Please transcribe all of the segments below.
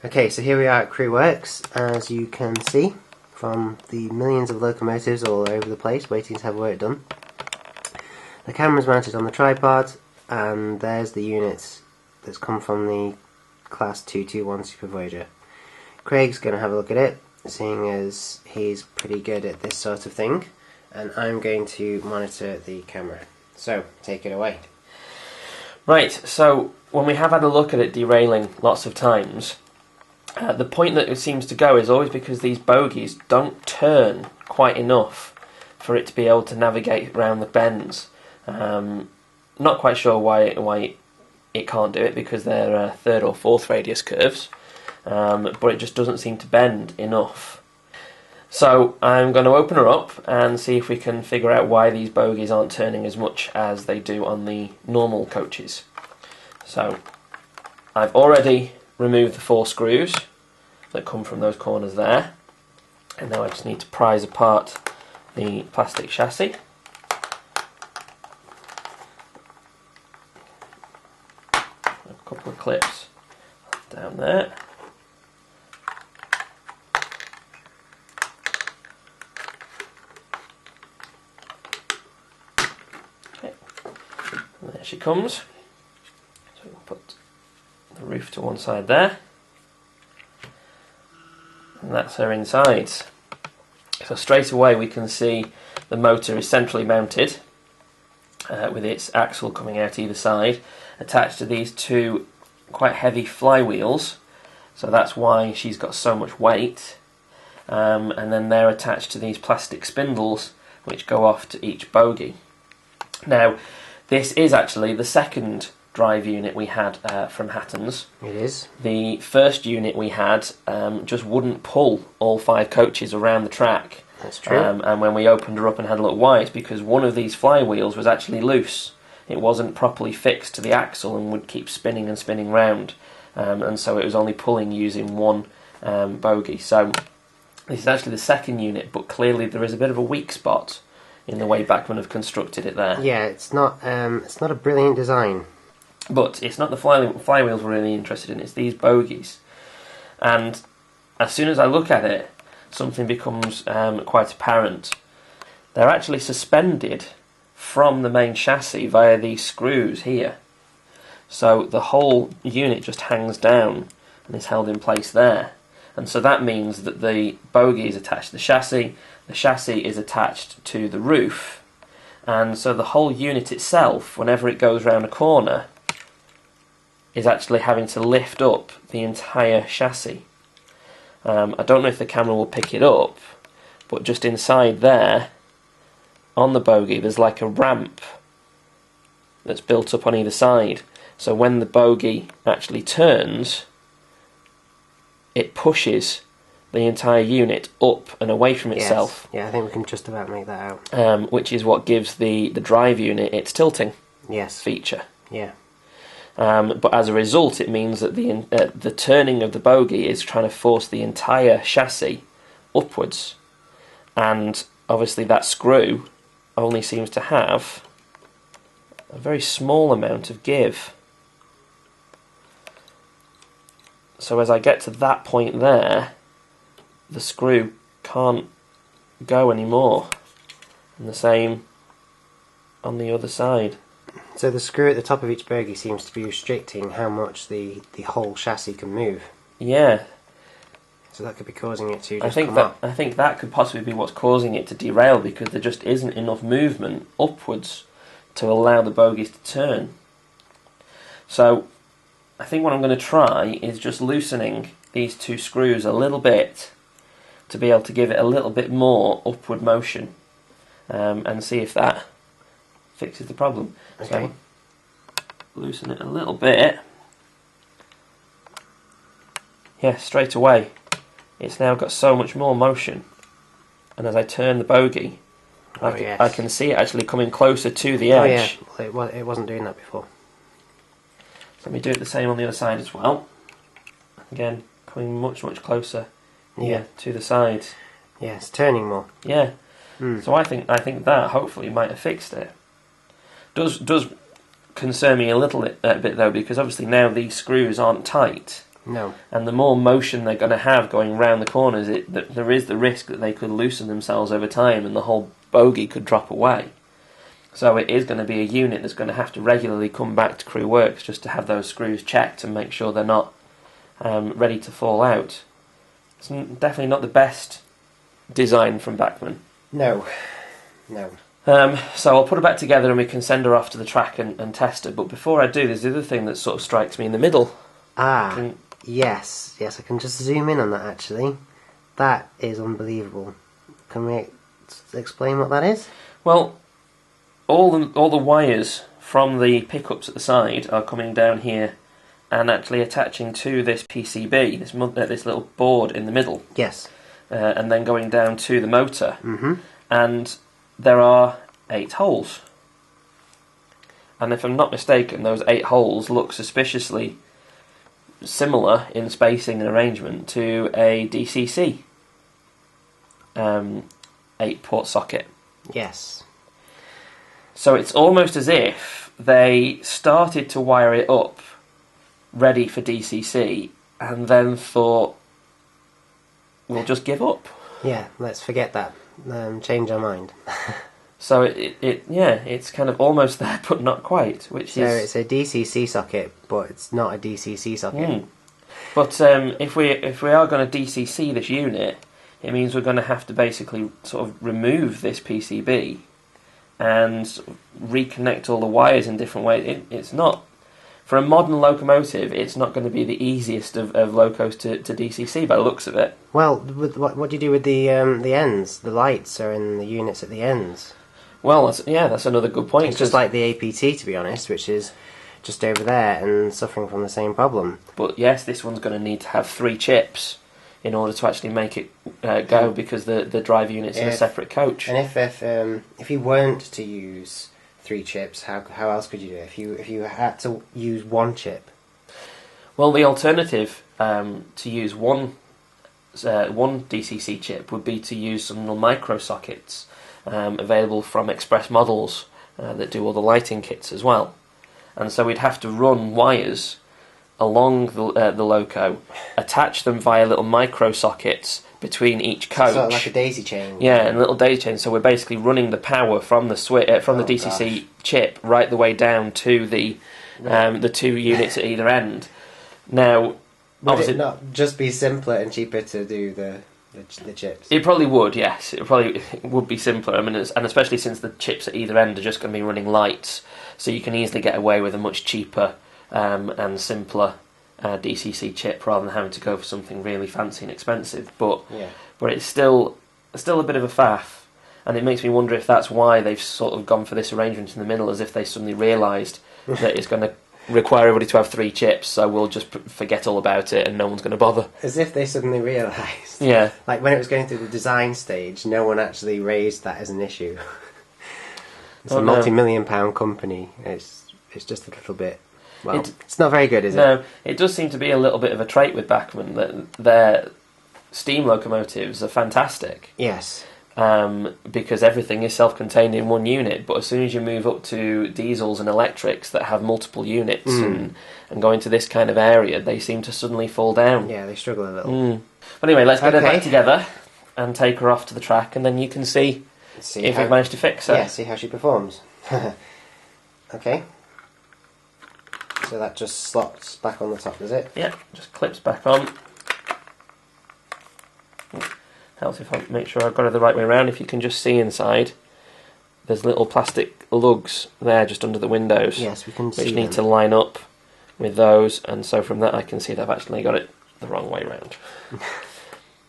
Okay, so here we are at Crew Works, as you can see from the millions of locomotives all over the place waiting to have work done. The camera's mounted on the tripod, and there's the unit that's come from the Class 221 Super Voyager. Craig's going to have a look at it, seeing as he's pretty good at this sort of thing, and I'm going to monitor the camera. So, take it away. Right, so when we have had a look at it derailing lots of times, the point that it seems to go is always because these bogies don't turn quite enough for it to be able to navigate around the bends. Not quite sure why it can't do it, because they're third or fourth radius curves, but it just doesn't seem to bend enough. So I'm going to open her up and see if we can figure out why these bogies aren't turning as much as they do on the normal coaches. So I've already removed the 4 screws that come from those corners there, and now I just need to prise apart the plastic chassis. A couple of clips down there. Okay, and there she comes. So we'll put the roof to one side there, and that's her insides. So straight away we can see the motor is centrally mounted with its axle coming out either side, attached to these 2 quite heavy flywheels, so that's why she's got so much weight, and then they're attached to these plastic spindles which go off to each bogie. Now this is actually the second drive unit we had from Hatton's. It is. The first unit we had just wouldn't pull all 5 coaches around the track. That's true. And when we opened her up and had a look why, it's because one of these flywheels was actually loose. It wasn't properly fixed to the axle and would keep spinning and spinning round, and so it was only pulling using one bogie. So this is actually the second unit, but clearly there is a bit of a weak spot in the way Bachmann have constructed it there. Yeah, it's not a brilliant design. But it's not the flywheels we're really interested in, it's these bogies. And as soon as I look at it, something becomes quite apparent. They're actually suspended from the main chassis via these screws here. So the whole unit just hangs down and is held in place there. And so that means that the bogie is attached to the chassis is attached to the roof, and so the whole unit itself, whenever it goes round a corner, is actually having to lift up the entire chassis. I don't know if the camera will pick it up, but just inside there, on the bogie, there's like a ramp that's built up on either side. So when the bogie actually turns, it pushes the entire unit up and away from itself. Yes. Yeah, I think we can just about make that out. Which is what gives the drive unit its tilting feature. Yeah. But as a result, it means that the turning of the bogie is trying to force the entire chassis upwards, and obviously that screw only seems to have a very small amount of give. So as I get to that point there, the screw can't go anymore, and the same on the other side. So the screw at the top of each bogie seems to be restricting how much the whole chassis can move. Yeah. So that could be causing it to just come up. I think that could possibly be what's causing it to derail, because there just isn't enough movement upwards to allow the bogies to turn. So I think what I'm going to try is just loosening these 2 screws a little bit to be able to give it a little bit more upward motion, and see if that fixes the problem. Okay. So loosen it a little bit. Yeah, straight away it's now got so much more motion, and as I turn the bogie, I can see it actually coming closer to the edge. Oh yeah, well, it wasn't doing that before. So let me do it the same on the other side as well. Again, coming much closer to the sides. Yeah, it's turning more. Yeah. So I think that hopefully might have fixed it. Does concern me a little bit though, because obviously now these screws aren't tight. No. And the more motion they're going to have going round the corners, there is the risk that they could loosen themselves over time and the whole bogie could drop away. So it is going to be a unit that's going to have to regularly come back to crew works just to have those screws checked and make sure they're not ready to fall out. It's definitely not the best design from Bachmann. No. No. So I'll put her back together and we can send her off to the track and test her. But before I do, there's the other thing that sort of strikes me in the middle. Yes, I can just zoom in on that actually. That is unbelievable. Can we explain what that is? Well, all the wires from the pickups at the side are coming down here and actually attaching to this PCB, this little board in the middle. Yes. And then going down to the motor. Mm-hmm. And there are 8 holes. And if I'm not mistaken, those 8 holes look suspiciously similar in spacing and arrangement to a DCC 8-port socket. Yes. So it's almost as if they started to wire it up ready for DCC and then thought, we'll just give up. Yeah, let's forget that. Change our mind. So it's kind of almost there, but not quite. So it's a DCC socket, but it's not a DCC socket. But if we are going to DCC this unit, it means we're going to have to basically sort of remove this PCB and reconnect all the wires in different ways. It's not, for a modern locomotive, it's not going to be the easiest of locos to DCC by the looks of it. Well, what do you do with the ends? The lights are in the units at the ends. Well, that's another good point. It's just like the APT, to be honest, which is just over there and suffering from the same problem. But yes, this one's going to need to have 3 chips in order to actually make it go, because the drive unit's in a separate coach. And if you weren't to use 3 chips, how else could you do it? If you had to use 1 chip? Well, the alternative to use one DCC chip would be to use some little micro sockets available from Express Models that do all the lighting kits as well. And so we'd have to run wires along the loco, attach them via little micro sockets between each coach. Sort of like a daisy chain. Yeah, and a little daisy chain. So we're basically running the power from the DCC chip right the way down to the 2 units at either end. Now, would it not just be simpler and cheaper to do the chips? It probably would, yes. It probably would be simpler. I mean, and especially since the chips at either end are just going to be running lights, so you can easily get away with a much cheaper and simpler DCC chip rather than having to go for something really fancy and expensive. But it's still a bit of a faff, and it makes me wonder if that's why they've sort of gone for this arrangement in the middle, as if they suddenly realised that it's going to require everybody to have 3 chips, so we'll just forget all about it and no one's going to bother. As if they suddenly realised. Yeah. Like when it was going through the design stage, no one actually raised that as an issue. It's a multi-million-pound company. It's just a little bit... Well, it's not very good, is it? No, it does seem to be a little bit of a trait with Bachmann that their steam locomotives are fantastic. Yes. Because everything is self-contained in one unit, but as soon as you move up to diesels and electrics that have multiple units and go into this kind of area, they seem to suddenly fall down. Yeah, they struggle a little. But anyway, let's get her back together and take her off to the track, and then you can see if we've managed to fix her. Yeah, see how she performs. Okay. So that just slots back on the top, does it? Yeah, just clips back on. Helps if I make sure I've got it the right way around. If you can just see inside, there's little plastic lugs there just under the windows. Yes, we can see which need to line up with those, and so from that I can see that I've actually got it the wrong way round.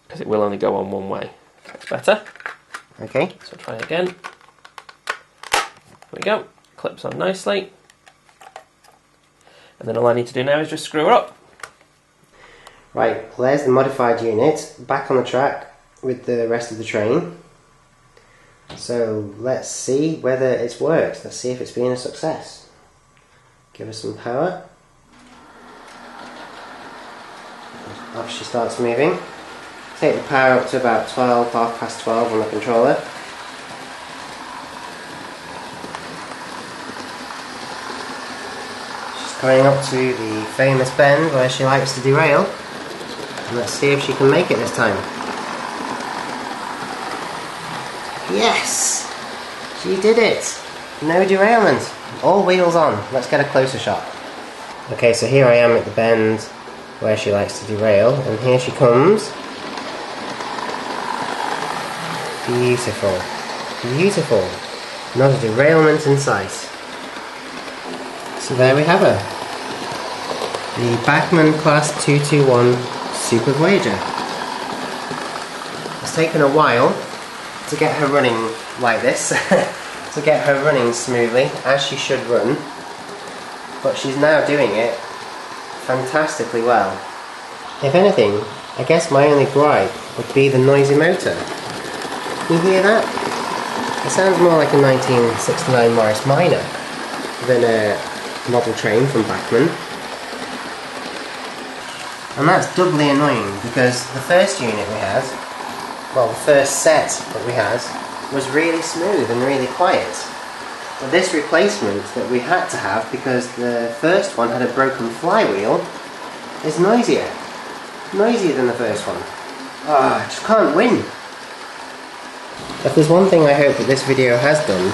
Because it will only go on one way. That's better. Okay. So try again. There we go. Clips on nicely. And then all I need to do now is just screw her up. Right, well, there's the modified unit, back on the track with the rest of the train. So let's see whether it's worked. Let's see if it's been a success. Give her some power. Off she starts moving. Take the power up to about 12, half past 12 on the controller. She's Going up to the famous bend where she likes to derail. And let's see if she can make it this time. Yes! She did it! No derailment. All wheels on. Let's get a closer shot. Okay, so here I am at the bend where she likes to derail, and here she comes. Beautiful. Beautiful. Not a derailment in sight. So there we have her. The Bachmann Class 221 Super Voyager. It's taken a while to get her running like this, to get her running smoothly, as she should run, but she's now doing it fantastically well. If anything, I guess my only gripe would be the noisy motor. Can you hear that? It sounds more like a 1969 Morris Minor than a model train from Bachmann. And that's doubly annoying because the first unit we had, well, the first set that we had, was really smooth and really quiet. But this replacement that we had to have, because the first one had a broken flywheel, is noisier. Noisier than the first one. I just can't win. If there's one thing I hope that this video has done,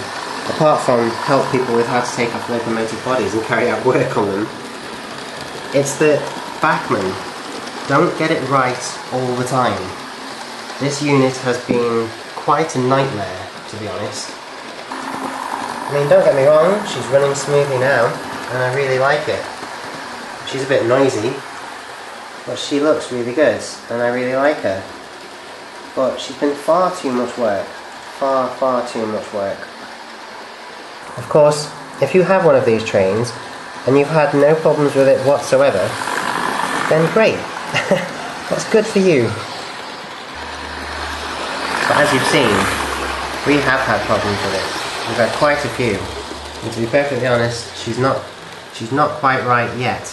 apart from help people with how to take off locomotive bodies and carry out work on them, it's that Bachmann don't get it right all the time. This unit has been quite a nightmare, to be honest. I mean, don't get me wrong, she's running smoothly now, and I really like it. She's a bit noisy, but she looks really good, and I really like her. But she's been far too much work. Far too much work. Of course, if you have one of these trains, and you've had no problems with it whatsoever, then great. That's good for you. But as you've seen, we have had problems with it. We've had quite a few. And to be perfectly honest, she's not quite right yet.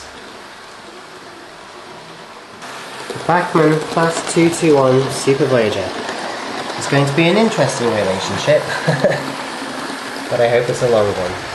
The Bachmann Class 221 Super Voyager. It's going to be an interesting relationship, but I hope it's a long one.